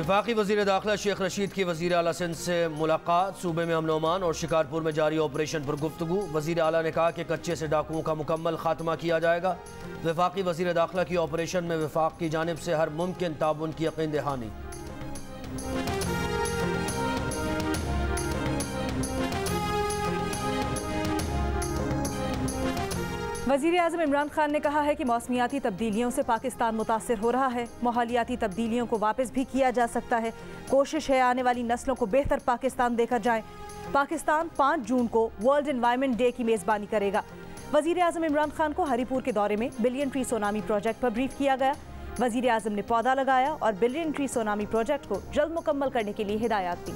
वफाकी वज़ीर दाखिला शेख रशीद की वज़ीर आला सिंध से मुलाकात। सूबे में अमन ओमान और शिकारपुर में जारी ऑपरेशन पर गुफ्तगू। वज़ीर आला ने कहा कि कच्चे से डाकुओं का मुकम्मल खात्मा किया जाएगा। वफाकी वज़ीर दाखिला की ऑपरेशन में वफाक की जानिब से हर मुमकिन ताउन की यकीन दहानी। वज़ीर आज़म इमरान खान ने कहा है कि मौसमियाती तब्दीलियों से पाकिस्तान मुतासिर हो रहा है। माहौलियाती तब्दीलियों को वापस भी किया जा सकता है। कोशिश है आने वाली नस्लों को बेहतर पाकिस्तान देकर जाए। पाकिस्तान 5 जून को वर्ल्ड एनवायरनमेंट डे की मेज़बानी करेगा। वज़ीर आज़म इमरान खान को हरीपुर के दौरे में बिलियन ट्री सोनामी प्रोजेक्ट पर ब्रीफ किया गया। वज़ीर आज़म ने पौधा लगाया और बिलियन ट्री सोनामी प्रोजेक्ट को जल्द मुकम्मल करने के लिए हिदायत दी।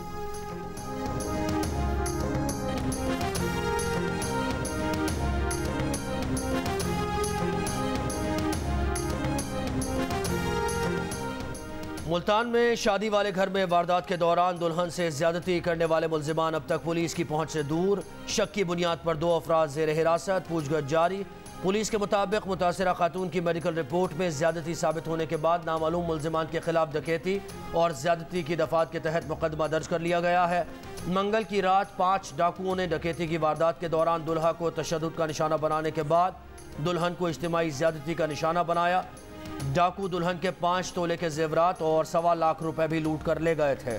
मुल्तान में शादी वाले घर में वारदात के दौरान दुल्हन से ज्यादती करने वाले मुल्जिमान अब तक पुलिस की पहुंच से दूर। शक की बुनियाद पर 2 अफराद ज़ेर हिरासत, पूछगछ जारी। पुलिस के मुताबिक मुतासिरा खातून की मेडिकल रिपोर्ट में ज्यादती साबित होने के बाद नामालूम मुल्जिमान के खिलाफ डकैती और ज्यादती की दफात के तहत मुकदमा दर्ज कर लिया गया है। मंगल की रात 5 डाकुओं ने डकैती की वारदात के दौरान दुल्हा को तशद्दुद का निशाना बनाने के बाद दुल्हन को इज्तिमाई ज्यादती का निशाना बनाया। डाकू दुल्हन के 5 तोले के जेवरात और 1.25 लाख रुपए भी लूट कर ले गए थे।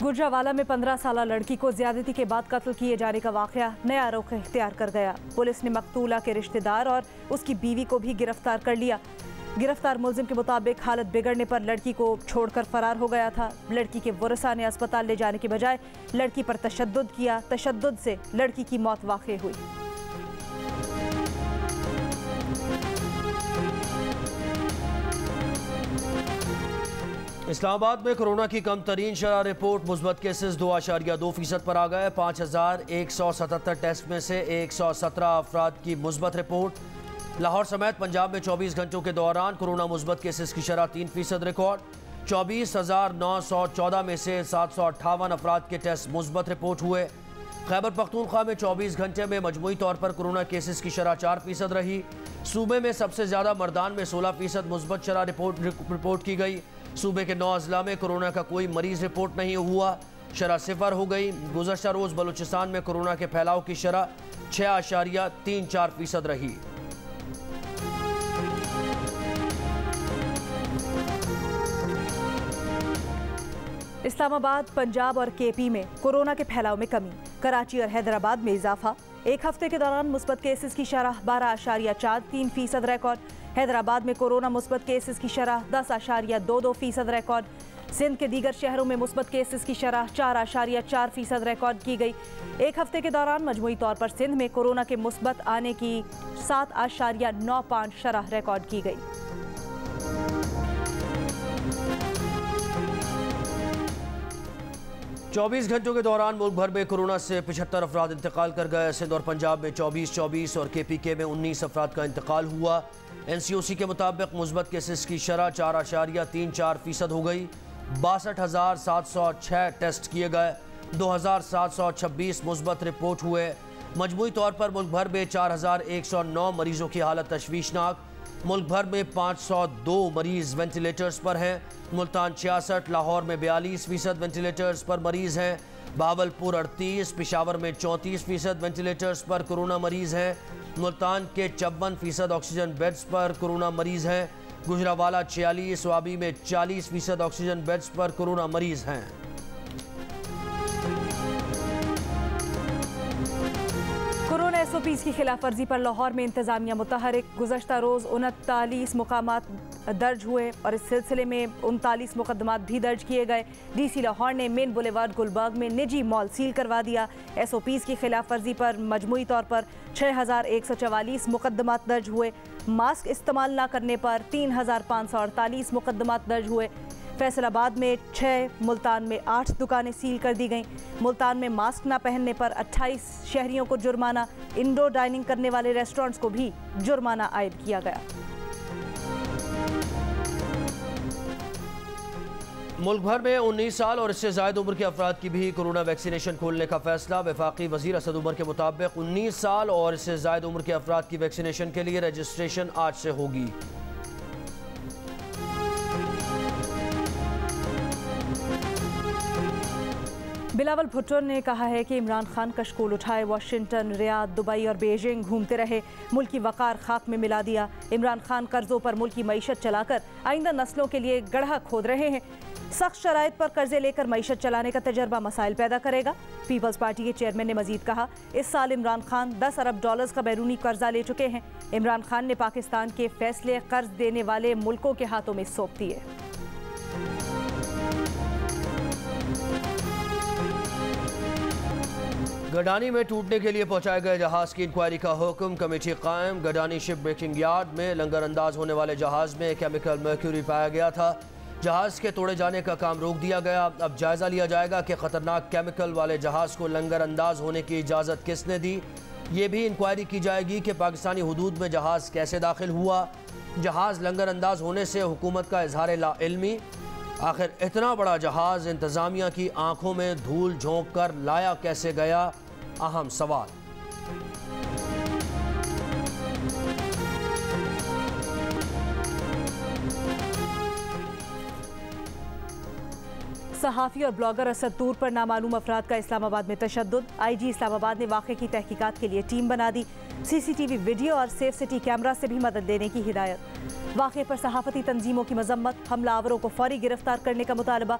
गुजरावाला में 15 साला लड़की को ज्यादती के बाद कत्ल किए जाने का वाकया नया रुख इख्तियार कर गया। पुलिस ने मकतूला के रिश्तेदार और उसकी बीवी को भी गिरफ्तार कर लिया। गिरफ्तार मुलजिम के मुताबिक हालत बिगड़ने पर लड़की को छोड़कर फरार हो गया था। लड़की के वरसा ने अस्पताल ले जाने के बजाय लड़की पर तशद्दुद किया। तशद्दुद से लड़की की मौत वाक़ई हुई। इस्लामाबाद में कोरोना की कम तरीन शरह रिपोर्ट। मुस्बत केसेस 2.2% पर आ गए। 5177 टेस्ट में से 117 अफराद की मुस्बत रिपोर्ट। लाहौर समेत पंजाब में 24 घंटों के दौरान कोरोना मुस्बत केसेस की शरह 3% रिकॉर्ड। 24,914 में से 758 अफराद के टेस्ट मुस्बत रिपोर्ट हुए। खैबर पख्तूनख्वा में 24 घंटे में मजमूई तौर पर कोरोना केसेस की शरह 4% रही। सूबे में सबसे ज़्यादा मर्दान में 16% मुस्बत शरह रिपोर्ट की गई। सूबे के 9 अजला में कोरोना का कोई मरीज रिपोर्ट नहीं हुआ। शरह 0 हो गई। गुज़श्ता रोज़ बलूचिस्तान में कोरोना के फैलाव की शरह 6.34% रही। इस्लामाबाद, पंजाब और केपी में कोरोना के फैलाव में कमी। कराची और हैदराबाद में इजाफा। एक हफ्ते के दौरान मुस्बत केसेस की शरह 12.43% रिकॉर्ड। हैदराबाद में कोरोना मुस्बत केसेस की शरह 10.22% रिकॉर्ड। सिंध के दीगर शहरों में मुस्बत केसेस की शरह 4.4% रिकॉर्ड की गई। एक हफ्ते के दौरान मजमूई तौर पर सिंध में कोरोना के मुस्बत आने की 7.95 शरह रिकॉर्ड की गई। चौबीस घंटों के दौरान मुल्क भर में कोरोना से 75 अफराद इंतकाल कर गए। सिंध और पंजाब में 24 और KPK में 19 अफराद का इंतकाल हुआ। NCOC के मुताबिक मुस्बत केसेस की शरह 4.34% हो गई। 62,706 टेस्ट किए गए। 2,726 मुस्बत रिपोर्ट हुए। मजमूई तौर पर मुल्क भर में 4,109 मरीजों की हालत तशवीशनाक। मुल्क भर में 502 मरीज वेंटिलेटर्स पर हैं। मुल्तान 66, लाहौर में 42% वेंटिलेटर्स पर मरीज हैं। बावलपुर 38, पेशावर में 34% वेंटिलेटर्स पर कोरोना मरीज हैं। मुल्तान के 54% ऑक्सीजन बेड्स पर कोरोना मरीज हैं। गुजरावाला 46, वाबी में 40% ऑक्सीजन बेड्स पर कोरोना मरीज हैं। कोरोना SOPs की खिलाफ वर्जी पर लाहौर में इंतजामिया मुतहरिक। गुज़श्ता रोज़ 39 मुकामात दर्ज हुए और इस सिलसिले में 39 मुकदमात भी दर्ज किए गए। DC लाहौर ने मेन बुलेवार्ड गुलबर्ग में निजी मॉल सील करवा दिया। SOPs की खिलाफ वर्जी पर मजमूई तौर पर 6,144 मुकदमात दर्ज हुए। मास्क इस्तेमाल न करने पर 3,548 मुकदमात दर्ज हुए। फैसलाबाद में 6, मुल्तान में 8 दुकानें सील कर दी गईं। मुल्तान में मास्क न पहनने पर 28 शहरियों को जुर्माना। इंडोर डाइनिंग करने वाले रेस्टोरेंट्स को भी जुर्माना आयद किया गया। मुल्क भर में 19 साल और इससे ज़ायद उम्र के अफराद की भी कोरोना वैक्सीनेशन खोलने का फैसला। वफाकी वज़ीर असद उमर के मुताबिक 19 साल और इससे ज़ायद उम्र के अफराद की वैक्सीनेशन के लिए रजिस्ट्रेशन आज से होगी। बिलावल भुट्टो ने कहा है कि इमरान खान कशकोल उठाए वाशिंगटन, रियाद, दुबई और बीजिंग घूमते रहे, मुल्क की वक़ार खाक में मिला दिया। इमरान खान कर्जों पर मुल्क की मईशत चलाकर आइंदा नस्लों के लिए गड्ढा खोद रहे हैं। सख्त शराइत पर कर्जे लेकर मईशत चलाने का तजर्बा मसाइल पैदा करेगा। पीपल्स पार्टी के चेयरमैन ने मजीद कहा, इस साल इमरान खान 10 अरब डॉलर्स का बैरूनी कर्जा ले चुके हैं। इमरान खान ने पाकिस्तान के फैसले कर्ज देने वाले मुल्कों के हाथों में सौंप दिए। गडानी में टूटने के लिए पहुंचाए गए जहाज की इंक्वायरी का हुक्म, कमेटी कायम। गडानी शिप ब्रेकिंग यार्ड में लंगर अंदाज होने वाले जहाज में केमिकल मर्क्यूरी पाया गया था। जहाज के तोड़े जाने का काम रोक दिया गया। अब जायजा लिया जाएगा कि खतरनाक केमिकल वाले जहाज को लंगर अंदाज होने की इजाज़त किसने दी। ये भी इंक्वायरी की जाएगी कि पाकिस्तानी हुदूद में जहाज कैसे दाखिल हुआ। जहाज लंगर अंदाज होने से हुकूमत का इजहार लाइल्मी। आखिर इतना बड़ा जहाज इंतज़ामिया की आंखों में धूल झोंक कर लाया कैसे गया, अहम सवाल। सहाफ़ी और ब्लॉगर असद तूर पर नामालूम अफराद का इस्लामाबाद में तशद्दुद। IG इस्लामाबाद ने वाक़े की तहकीकात के लिए टीम बना दी। CCTV वीडियो और सेफ सिटी कैमरा से भी मदद लेने की हिदायत। वाक़े पर सहाफ़ती तंजीमों की मजम्मत, हमलावरों को फौरी गिरफ्तार करने का मुतालबा।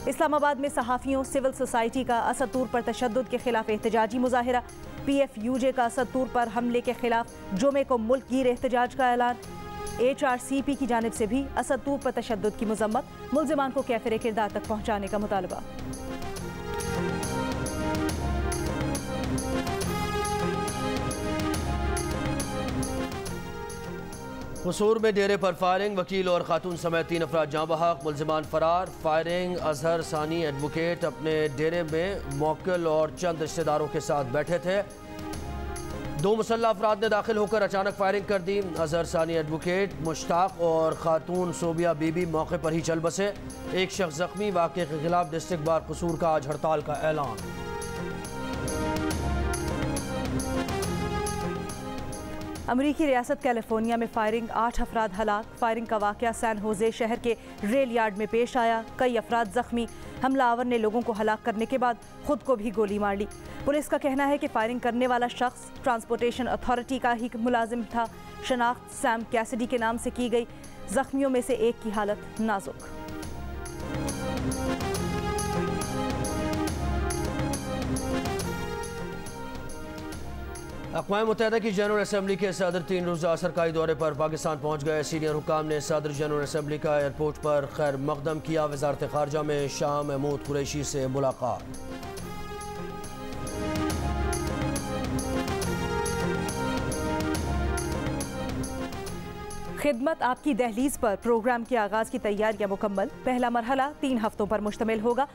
इस्लामाबाद में सहाफ़ियों, सिविल सोसाइटी का असद तूर पर तशद्दुद के खिलाफ एहतजाजी मुजाहिरा। PFUJ का असद तूर पर हमले के खिलाफ जुमे को मुल्क गिर एहतजाज का ऐलान। HRCP की जानिब से भी असद तूर पर तशद्दुद की मजम्मत, मुल्ज़िमान को कैफ़िर किरदार तक पहुँचाने का मुतालबा। कसूर में डेरे पर फायरिंग, वकील और खातून समेत 3 अफराद जाँ बहक, मुल्ज़िमान फरार। फायरिंग अजहर सानी एडवोकेट अपने डेरे में मौक्किल और चंद रिश्तेदारों के साथ बैठे थे। 2 मुसल्लह अफराद ने दाखिल होकर अचानक फायरिंग कर दी। अजहर सानी एडवोकेट, मुश्ताक और खातून सोबिया बीबी मौके पर ही चल बसे। एक शख्स जख्मी। वाक़े के खिलाफ डिस्ट्रिक्ट बार कसूर का आज हड़ताल का ऐलान। अमरीकी रियासत कैलिफोर्निया में फायरिंग, 8 अफराद हलाक। फायरिंग का वाक़या सैन होजे शहर के रेल यार्ड में पेश आया। कई अफराद जख्मी। हमलावर ने लोगों को हलाक करने के बाद खुद को भी गोली मार ली। पुलिस का कहना है कि फायरिंग करने वाला शख्स ट्रांसपोर्टेशन अथॉरिटी का ही मुलाजिम था। शनाख्त सैम कैसिडी के नाम से की गई। जख्मियों में से एक की हालत नाजुक। अक़वाम मुत्तहिदा की जनरल असम्बली के सदर 3 रोज़ा सरकारी दौरे पर पाकिस्तान पहुँच गए। सीनियर हुकाम ने सदर जनरल असम्बली का एयरपोर्ट पर खैर मकदम किया। वज़ारत ख़ारजा में शाह महमूद कुरैशी से मुलाकात। खिदमत आपकी दहलीज पर प्रोग्राम के आगाज़ की तैयारियां मुकम्मल। पहला मरहला 3 हफ्तों पर मुश्तमिल होगा।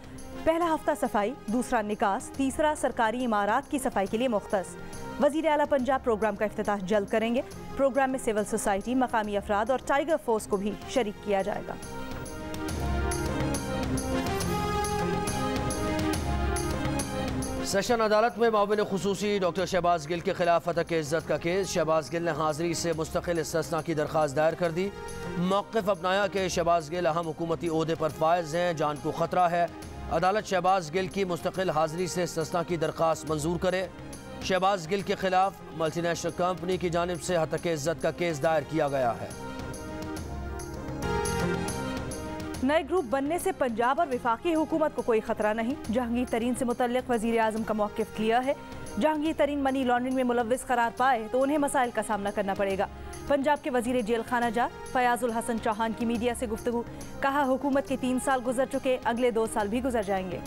पहला हफ्ता सफाई, दूसरा निकास, तीसरा सरकारी इमारात की सफाई के लिए मुख्तस। वज़ीर आला पंजाब प्रोग्राम का इफ्तिताह जल्द करेंगे। प्रोग्राम में सिविल सोसाइटी, मकामी अफराद और टाइगर फोर्स को भी शरीक किया जाएगा। सेशन अदालत में माविन खुसूसी डॉक्टर शहबाज गिल के खिलाफ फतह के इज्जत का केस। शहबाज गिल ने हाजिरी से मुस्तकिल इस्तिस्ना की दरख्वास्त दायर कर दी। मौक़िफ़ अपनाया कि शहबाज गिल अहम हुकूमती ओहदे पर फायज हैं, जान को ख़तरा है। अदालत शहबाज गिल की मुस्तकिल हाजिरी से इस्तिस्ना की दरख्वास्त मंजूर करे। शहबाज गिल के खिलाफ मल्टीनेशनल कंपनी की जानिब से हत्या के इज्जत का केस दायर किया गया है। नए ग्रुप बनने से पंजाब और वफाकी हुकूमत को कोई खतरा नहीं। जहांगीर तरीन से मुतल्लिक वज़ीर आज़म का मौक़िफ़ क्लियर है। जहांगीर तरीन मनी लॉन्ड्रिंग में मुलव्विस करार पाए तो उन्हें मसाइल का सामना करना पड़ेगा। पंजाब के वज़ीर जेल खाना जा फयाजुल हसन चौहान की मीडिया से गुफ्तगू। कहा, हुकूमत के 3 साल गुजर चुके, अगले 2 साल भी गुजर जाएंगे।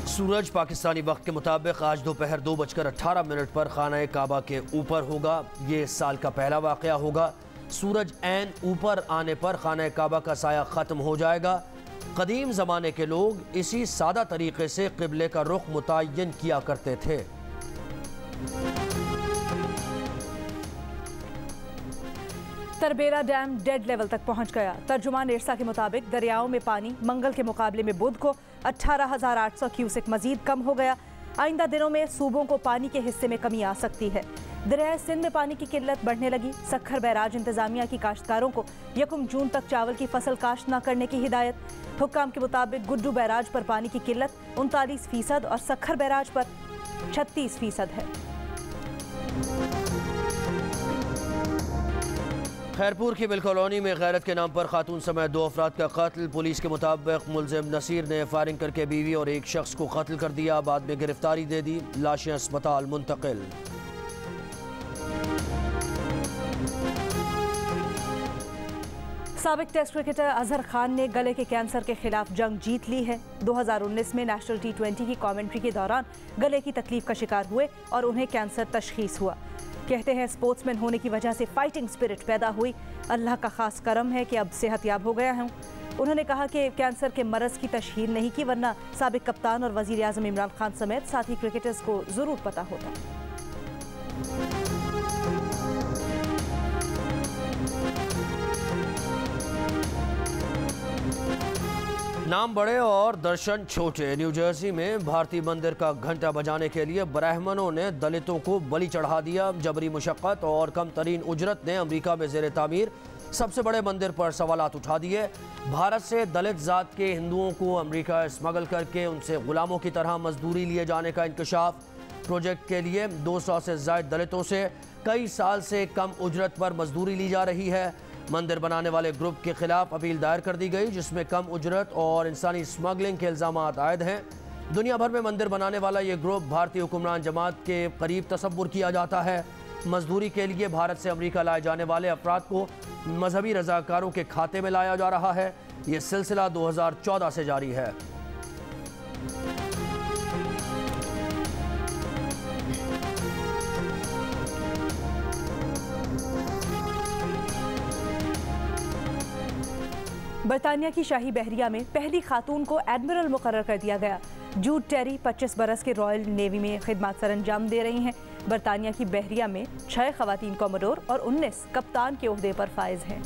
सूरज पाकिस्तानी वक्त के मुताबिक आज दोपहर 2:18 पर खाना काबा के ऊपर होगा। ये इस साल का पहला वाक़या होगा। सूरज ऐन ऊपर आने पर खाना काबा का साया ख़त्म हो जाएगा। कदीम ज़माने के लोग इसी सादा तरीके से क़िबले का रुख मुतय्यन किया करते थे। तरबेरा डैम डेड लेवल तक पहुंच गया। तर्जुमान इरसा के मुताबिक दरियाओं में पानी मंगल के मुकाबले में बुध को 18,800 क्यूसेक मजीद कम हो गया। आइंदा दिनों में सूबों को पानी के हिस्से में कमी आ सकती है। दरियाए सिंध में पानी की किल्लत बढ़ने लगी। सखर बैराज इंतजामिया की काश्तकारों को 1 जून तक चावल की फसल काश्त न करने की हिदायत। हुक्काम के मुताबिक गुड्डू बैराज पर पानी की किल्लत 39% और सखर बैराज पर 36% है। खैरपुर की मिल कॉलोनी में गैरत के नाम पर खातून समेत 2 अफराद का कत्ल। पुलिस के मुताबिक मुलजिम नसीर ने फायरिंग करके बीवी और एक शख्स को कत्ल कर दिया, बाद में गिरफ्तारी दे दी। लाशें अस्पताल मुंतकिल। साबिक टेस्ट क्रिकेटर अजहर खान ने गले के कैंसर के खिलाफ जंग जीत ली है। 2019 में नेशनल T20 की कमेंट्री के दौरान गले की तकलीफ का शिकार हुए और उन्हें कैंसर तशखीस हुआ। कहते हैं स्पोर्ट्समैन होने की वजह से फाइटिंग स्पिरिट पैदा हुई। अल्लाह का खास करम है कि अब सेहतयाब हो गया हूँ। उन्होंने कहा कि कैंसर के मरज़ की तशहीर नहीं की, वरना साबिक कप्तान और वज़ीर आज़म इमरान खान समेत साथी क्रिकेटर्स को ज़रूर पता होता। नाम बड़े और दर्शन छोटे। न्यू जर्सी में भारतीय मंदिर का घंटा बजाने के लिए ब्राह्मणों ने दलितों को बलि चढ़ा दिया। जबरी मुशक्कत और कम तरीन उजरत ने अमेरिका में ज़ेर तामीर सबसे बड़े मंदिर पर सवालात उठा दिए। भारत से दलित जात के हिंदुओं को अमेरिका स्मगल करके उनसे गुलामों की तरह मजदूरी लिए जाने का इंकशाफ। प्रोजेक्ट के लिए 200 से ज़ायद दलितों से कई साल से कम उजरत पर मजदूरी ली जा रही है। मंदिर बनाने वाले ग्रुप के खिलाफ अपील दायर कर दी गई, जिसमें कम उजरत और इंसानी स्मगलिंग के इल्ज़ाम आयद हैं। दुनिया भर में मंदिर बनाने वाला ये ग्रुप भारतीय हुक्मरान जमात के करीब तसव्वुर किया जाता है। मजदूरी के लिए भारत से अमेरिका लाए जाने वाले अफराद को मजहबी रजाकारों के खाते में लाया जा रहा है। ये सिलसिला 2014 से जारी है। बरतानिया की शाही बहरिया में पहली खातून को एडमिरल मुकर्रर कर दिया गया। जूड टेरी 25 बरस के रॉयल नेवी में खिदमत सरंजाम दे रही हैं। बरतानिया की बहरिया में 6 खवातीन कॉमोडोर और 19 कप्तान के ओहदे पर फाइज हैं।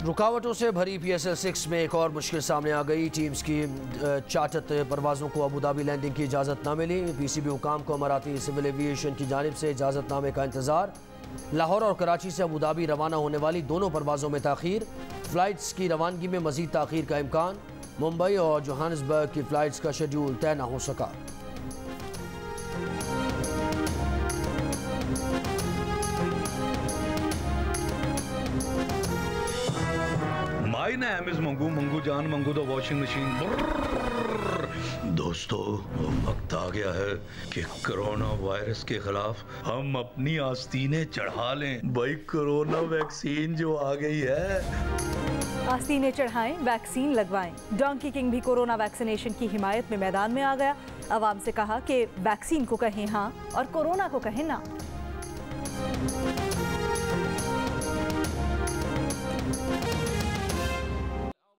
रुकावटों से भरी PSL 6 में एक और मुश्किल सामने आ गई। टीम्स की चार्टर्ड परवाज़ों को अबू धाबी लैंडिंग की इजाज़त न मिली। PCB हुकाम को अमाराती सिविल एविएशन की जानिब से इजाज़तनामे का इंतज़ार। लाहौर और कराची से अबू धाबी रवाना होने वाली दोनों परवाज़ों में ताख़ीर। फ़्लाइट्स की रवानगी में मज़ीद ताख़ीर का इम्कान। मुंबई और जोहान्सबर्ग की फ़्लाइट्स का शेड्यूल तय न हो सका। My name is Mangu Mangu जान मंगू द वॉशिंग मशीन। दोस्तों, वक्त आ गया है कि कोरोना वायरस के खिलाफ हम अपनी आस्तीनें चढ़ा लें। भाई, कोरोना वैक्सीन जो आ गई है। आस्तीनें चढ़ाएं, वैक्सीन लगवाएं। डोंकी किंग भी कोरोना वैक्सीनेशन की हिमायत में मैदान में आ गया। अवाम से कहा कि वैक्सीन को कहें हाँ और कोरोना को कहें ना।